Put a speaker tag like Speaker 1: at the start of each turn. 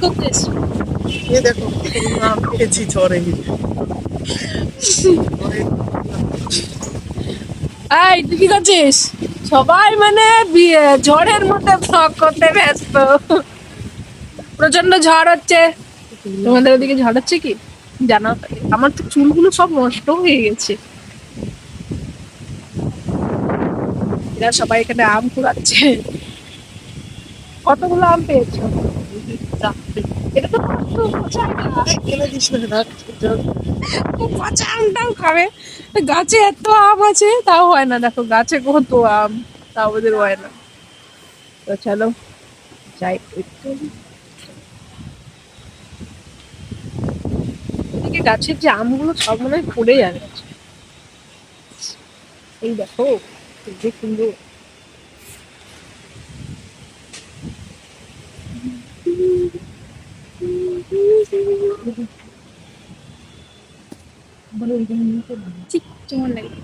Speaker 1: করতে এসছো?
Speaker 2: এ দেখো আম পেয়েছি ঝড়ে।
Speaker 1: এই তুই কি করছিস? সবাই মানে ঝড়ের মধ্যে ব্লগ করতে ব্যস্ত। প্রচন্ড ঝড় হচ্ছে। তোমাদের ওদিকে ঝড় হচ্ছে কি জানাও তো। আমার তো চুলগুলো সব নষ্ট হয়ে গেছে। এরা সবাই এখানে আম কুড়াচ্ছে। কতগুলো আম পেয়েছো? এটা তো নষ্ট, পচা গাছ।
Speaker 2: ফেলে দিস না, রাখ চল।
Speaker 1: ও পচা আমটাও খাবে। গাছে এত আম আছে তাও হয় না, দেখো গাছে কত আম, তাও ওদের হয় না। তো চলো যাই একটু। এদিকে গাছের যে আমগুলো সব মনে হয় পড়ে যাবে। এই দেখো কি সুন্দর। ঠিক কেমন লাগে।